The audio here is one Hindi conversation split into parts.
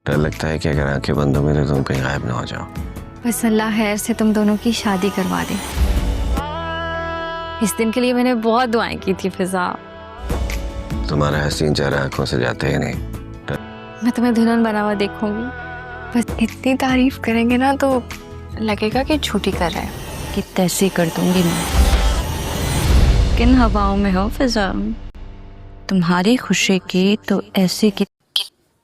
डर लगता है कि अगर आंखें बंद होंगी तो तुम कहीं गायब ना हो जाओ। बस अल्लाह खैर से तुम दोनों की शादी करवा दे। इस दिन के लिए मैंने बहुत दुआएं की थी फिजा। तुम्हारा हसीन चेहरा आंखों से जाते ही नहीं। मैं तुम्हें दुल्हन बना हुआ देखूंगी। बस इतनी तारीफ करेंगे ना तो लगेगा कि झूठी कर रहे हैं। कि तैसे कर दूंगी मैं। किन हवाओं में हो फिजा, तुम्हारी खुशी की तो ऐसे की।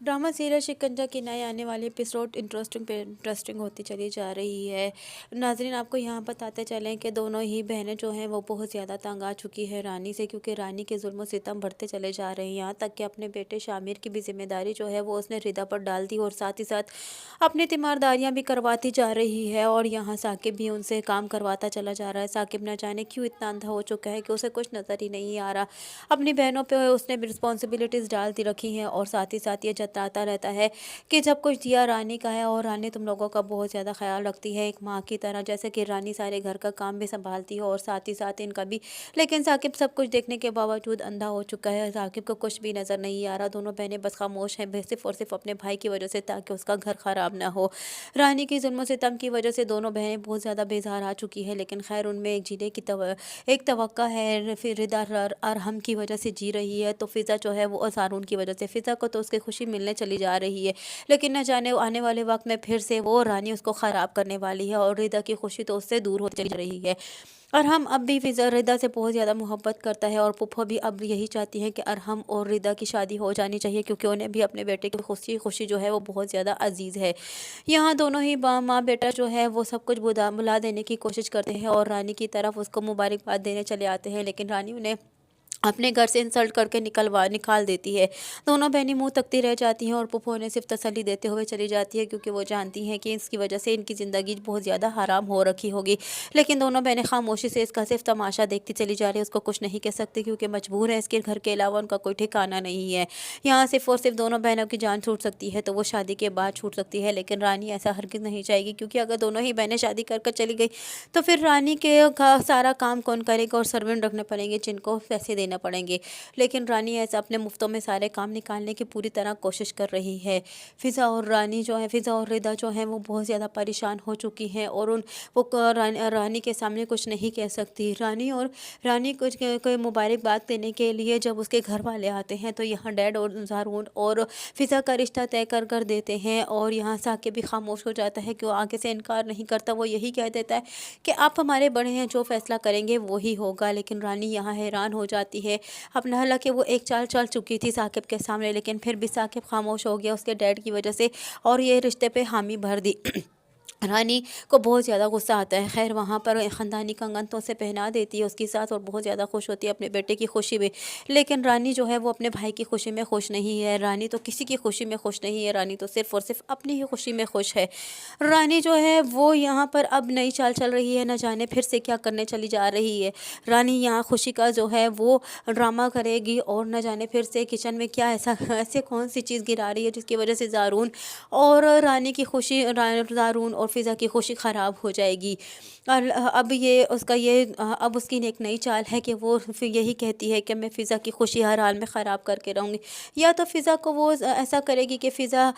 ड्रामा सीरियल शिकंजा की नए आने वाली एपिसोड इंटरेस्टिंग पे इंटरेस्टिंग होती चली जा रही है। नाजरीन, आपको यहाँ बताते चलें कि दोनों ही बहनें जो हैं वो बहुत ज़्यादा तंग आ चुकी है रानी से, क्योंकि रानी के जुल्म सितम बढ़ते चले जा रहे हैं। यहाँ तक कि अपने बेटे शामिर की भी जिम्मेदारी जो है वो उसने रिदा पर डाल दी और साथ ही साथ अपनी तीमारदारियाँ भी करवाती जा रही है। और यहाँ साकिब भी उनसे काम करवाता चला जा रहा है। साकिब न जाने क्यों इतना अंधा हो चुका है कि उसे कुछ नज़र ही नहीं आ रहा। अपनी बहनों पर उसने रिस्पॉन्सिबिलिटीज़ डाल दी रखी हैं और साथ ही साथ ये आता रहता है कि जब कुछ दिया रानी का है और रानी तुम लोगों का बहुत ज़्यादा ख्याल रखती है एक माँ की तरह, जैसे कि रानी सारे घर का काम भी संभालती है और साथ ही साथ इनका भी। लेकिन साकिब सब कुछ देखने के बावजूद अंधा हो चुका है। साकिब को कुछ भी नज़र नहीं आ रहा। दोनों बहनें बस खामोश हैं सिर्फ और सिर्फ अपने भाई की वजह से, ताकि उसका घर ख़राब ना हो। रानी की जुल्म सितम की वजह से दोनों बहनें बहुत ज़्यादा बेजार आ चुकी है। लेकिन खैर उनमें एक जीने की एक तवक्का है। फिर रिदा अरहम की वजह से जी रही है, तो फिज़ा जो है वो असारून की वजह से। फिज़ा को तो उसकी खुशी मिलने चली जा रही है, लेकिन न जाने आने वाले वक्त में फिर से वो रानी उसको ख़राब करने वाली है और रिदा की खुशी तो उससे दूर होती चली जा रही है। अरहम अब भी फिज़ा रिदा से बहुत ज़्यादा मोहब्बत करता है और पुप्पो भी अब यही चाहती है कि अरहम और रिदा की शादी हो जानी चाहिए, क्योंकि उन्हें भी अपने बेटे की खुशी जो है वो बहुत ज़्यादा अजीज़ है। यहाँ दोनों ही माँ बेटा जो है वो सब कुछ बुला देने की कोशिश करते हैं और रानी की तरफ उसको मुबारकबाद देने चले आते हैं, लेकिन रानी उन्हें अपने घर से इंसल्ट करके निकाल देती है। दोनों बहनें मुंह तकती रह जाती हैं और पुप्पो ने सिर्फ तसल्ली देते हुए चली जाती है, क्योंकि वो जानती हैं कि इसकी वजह से इनकी ज़िंदगी बहुत ज़्यादा हराम हो रखी होगी। लेकिन दोनों बहनें खामोशी से इसका सिर्फ तमाशा देखती चली जा रही है। उसको कुछ नहीं कह सकती क्योंकि मजबूर है, इसके घर के अलावा उनका कोई ठिकाना नहीं है। यहाँ सिर्फ और सिर्फ दोनों बहनों की जान छूट सकती है तो वो शादी के बाद छूट सकती है, लेकिन रानी ऐसा हरगिज़ नहीं चाहेगी, क्योंकि अगर दोनों ही बहनें शादी कर चली गई तो फिर रानी के सारा काम कौन करेगा और सर्वेंट रखने पड़ेंगे जिनको पैसे देने पड़ेंगे। लेकिन रानी ऐसा अपने मुफ्तों में सारे काम निकालने की पूरी तरह कोशिश कर रही है। फ़िज़ा और रिदा जो हैं वो बहुत ज़्यादा परेशान हो चुकी हैं और वो रानी के सामने कुछ नहीं कह सकती। रानी कुछ कोई मुबारकबाद देने के लिए जब उसके घर वाले आते हैं तो यहाँ डैड और ज़ारून और फ़िज़ा का रिश्ता तय कर देते हैं और यहाँ साकिब भी खामोश हो जाता है कि वो आगे से इनकार नहीं करता। वो यही कह देता है कि आप हमारे बड़े हैं, जो फैसला करेंगे वही होगा। लेकिन रानी यहाँ हैरान हो जाती है अपना, हालांकि वो एक चाल चल चुकी थी साकिब के सामने, लेकिन फिर भी साकिब खामोश हो गया उसके डैड की वजह से और ये रिश्ते पे हामी भर दी। रानी को बहुत ज़्यादा गुस्सा आता है। खैर वहाँ पर ख़ानदानी कंगन तो उसे पहना देती है उसकी सास और बहुत ज़्यादा खुश होती है अपने बेटे की खुशी में। लेकिन रानी जो है वो अपने भाई की खुशी में खुश नहीं है। रानी तो किसी की खुशी में खुश नहीं है। रानी तो सिर्फ़ और सिर्फ अपनी ही खुशी में खुश है। रानी जो है वो यहाँ पर अब नई चाल चल रही है, न जाने फिर से क्या करने चली जा रही है। रानी यहाँ खुशी का जो है वो ड्रामा करेगी और न जाने फिर से किचन में क्या ऐसे कौन सी चीज़ गिरा रही है जिसकी वजह से ज़ारून और रानी की खुशी, ज़ारून और फ़िज़ा की खुशी ख़राब हो जाएगी। और अब उसकी एक नई चाल है कि वो फिर यही कहती है कि मैं फ़िज़ा की खुशी हर हाल में ख़राब करके रहूँगी। या तो फ़िज़ा को वो ऐसा करेगी कि फ़िज़ा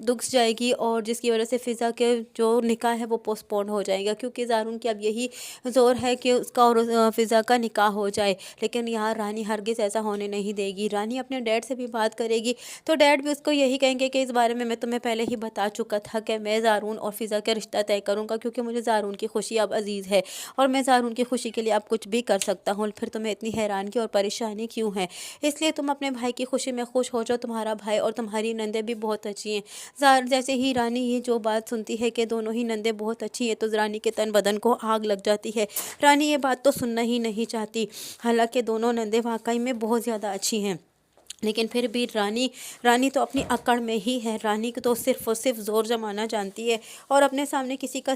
दुख जाएगी और जिसकी वजह से फ़िज़ा के जो निकाह है वो पोस्टपोन हो जाएगा, क्योंकि ज़ारून की अब यही ज़ोर है कि उसका और फ़िज़ा का निकाह हो जाए। लेकिन यहाँ रानी हरगिज़ ऐसा होने नहीं देगी। रानी अपने डैड से भी बात करेगी तो डैड भी उसको यही कहेंगे कि इस बारे में मैं तुम्हें पहले ही बता चुका था कि मैं ज़ारून और फ़िज़ा का रिश्ता तय करूँगा, क्योंकि मुझे ज़ारून की खुशी अब अजीज़ है और मैं ज़ारून की खुशी के लिए अब कुछ भी कर सकता हूँ। फिर तुम्हें इतनी हैरानगी और परेशानी क्यों है? इसलिए तुम अपने भाई की खुशी में खुश हो जाओ। तुम्हारा भाई और तुम्हारी नंदे भी बहुत अच्छी हैं। जैसे ही रानी ये जो बात सुनती है कि दोनों ही नंदे बहुत अच्छी हैं तो रानी के तन बदन को आग लग जाती है। रानी ये बात तो सुनना ही नहीं चाहती। हालांकि दोनों नंदे वाकई में बहुत ज़्यादा अच्छी हैं, लेकिन फिर भी रानी तो अपनी अकड़ में ही है। रानी को तो सिर्फ़ और सिर्फ ज़ोर जमाना जानती है और अपने सामने किसी का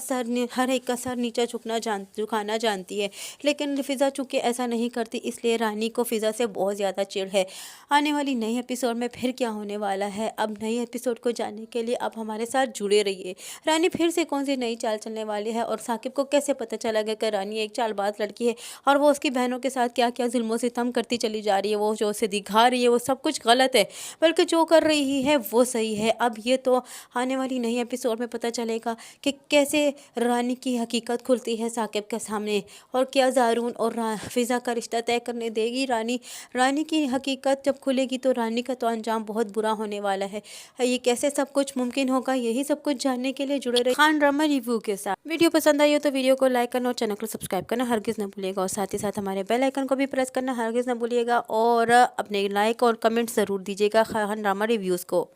हर एक का सर नीचा झुकाना जानती है। लेकिन फ़िज़ा चूँकि ऐसा नहीं करती, इसलिए रानी को फ़िज़ा से बहुत ज़्यादा चिढ़ है। आने वाली नई एपिसोड में फिर क्या होने वाला है, अब नई एपिसोड को जानने के लिए आप हमारे साथ जुड़े रहिए। रानी फिर से कौन सी नई चाल चलने वाली है और साकिब को कैसे पता चला गया कि रानी एक चालबाज लड़की है और वो उसकी बहनों के साथ क्या क्या जुल्म सितम करती चली जा रही है, वो जो उसे दिखा रही है वो सब कुछ गलत है, बल्कि जो कर रही है वो सही है। अब ये तो आने वाली नई एपिसोड में पता चलेगा कि कैसे रानी की हकीकत खुलती है साकिब के सामने, और क्या ज़ारून और फिज़ा का रिश्ता तय करने देगी रानी। रानी की हकीकत जब खुलेगी तो रानी का तो अंजाम बहुत बुरा होने वाला है। ये कैसे सब कुछ मुमकिन होगा, यही सब कुछ जानने के लिए जुड़े रहे खान ड्रामा रिव्यू के साथ। वीडियो पसंद आई हो तो वीडियो को लाइक करना और चैनल को सब्सक्राइब करना हरगिज़ न भूलिएगा, और साथ ही साथ हमारे बेल आइकन को भी प्रेस करना हरगिज़ न भूलिएगा, और अपने लाइक और कमेंट ज़रूर दीजिएगा खान ड्रामा रिव्यूज़ को।